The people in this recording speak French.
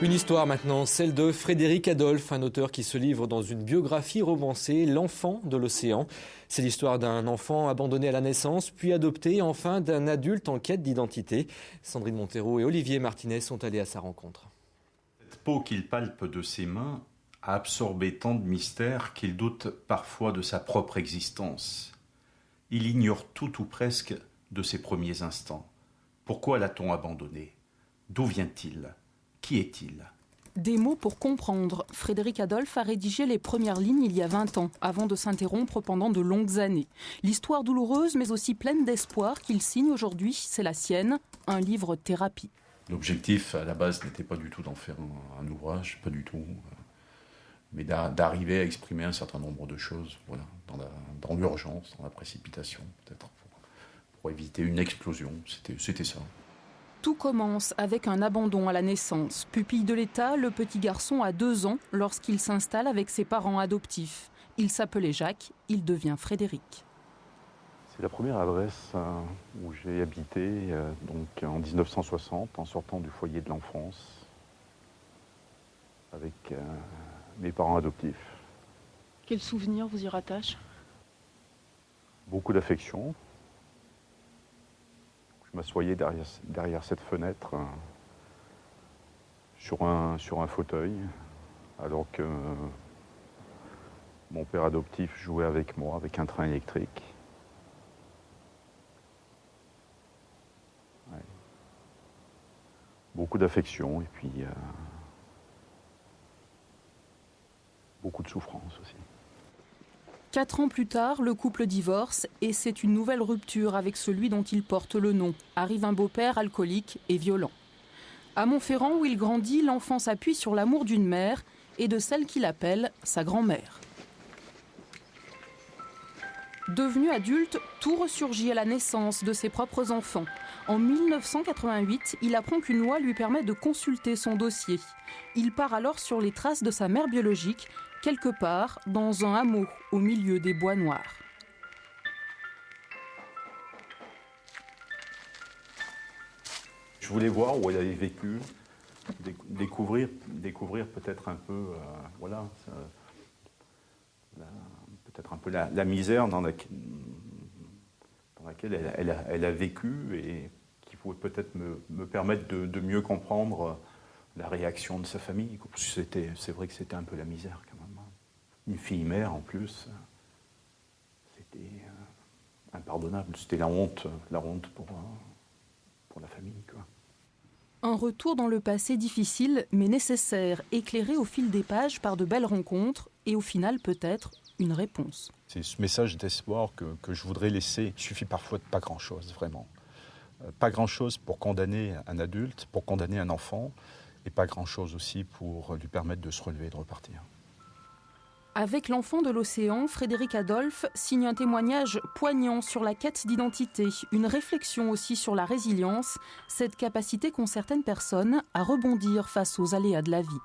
Une histoire maintenant, celle de Frédéric Adolphe, un auteur qui se livre dans une biographie romancée, L'enfant de l'océan. C'est l'histoire d'un enfant abandonné à la naissance, puis adopté, et enfin d'un adulte en quête d'identité. Sandrine Montero et Olivier Martinez sont allés à sa rencontre. Cette peau qu'il palpe de ses mains a absorbé tant de mystères qu'il doute parfois de sa propre existence. Il ignore tout ou presque de ses premiers instants. Pourquoi l'a-t-on abandonné? D'où vient-il? Qui est-il? Des mots pour comprendre. Frédéric Adolphe a rédigé les premières lignes il y a 20 ans, avant de s'interrompre pendant de longues années. L'histoire douloureuse, mais aussi pleine d'espoir qu'il signe aujourd'hui, c'est la sienne, un livre thérapie. L'objectif, à la base, n'était pas du tout d'en faire un ouvrage, pas du tout, mais d'arriver à exprimer un certain nombre de choses, voilà, dans l'urgence, dans la précipitation, peut-être, pour éviter une explosion. C'était ça. Tout commence avec un abandon à la naissance. Pupille de l'État, le petit garçon a 2 ans lorsqu'il s'installe avec ses parents adoptifs. Il s'appelait Jacques, il devient Frédéric. C'est la première adresse où j'ai habité donc en 1960, en sortant du foyer de l'enfance, avec mes parents adoptifs. Quels souvenirs vous y rattachent? Beaucoup d'affection. Je m'assoyais derrière cette fenêtre sur un fauteuil, alors que mon père adoptif jouait avec moi, avec un train électrique. Ouais. Beaucoup d'affection et puis beaucoup de souffrance aussi. 4 ans plus tard, le couple divorce et c'est une nouvelle rupture avec celui dont il porte le nom. Arrive un beau-père alcoolique et violent. À Montferrand, où il grandit, l'enfant s'appuie sur l'amour d'une mère et de celle qu'il appelle sa grand-mère. Devenu adulte, tout ressurgit à la naissance de ses propres enfants. En 1988, il apprend qu'une loi lui permet de consulter son dossier. Il part alors sur les traces de sa mère biologique, quelque part dans un hameau au milieu des bois noirs. Je voulais voir où elle avait vécu, découvrir peut-être un peu, peut-être un peu la misère dans laquelle elle a vécu et qui pouvait peut-être me permettre de mieux comprendre la réaction de sa famille. C'est vrai que c'était un peu la misère quand même. Une fille mère en plus, c'était impardonnable. C'était la honte pour la famille, quoi. Un retour dans le passé difficile mais nécessaire, éclairé au fil des pages par de belles rencontres et au final peut-être une réponse. C'est ce message d'espoir que je voudrais laisser. Il suffit parfois de pas grand-chose, vraiment. Pas grand-chose pour condamner un adulte, pour condamner un enfant, et pas grand-chose aussi pour lui permettre de se relever et de repartir. Avec L'enfant de l'océan, Frédéric Adolphe signe un témoignage poignant sur la quête d'identité, une réflexion aussi sur la résilience, cette capacité qu'ont certaines personnes à rebondir face aux aléas de la vie.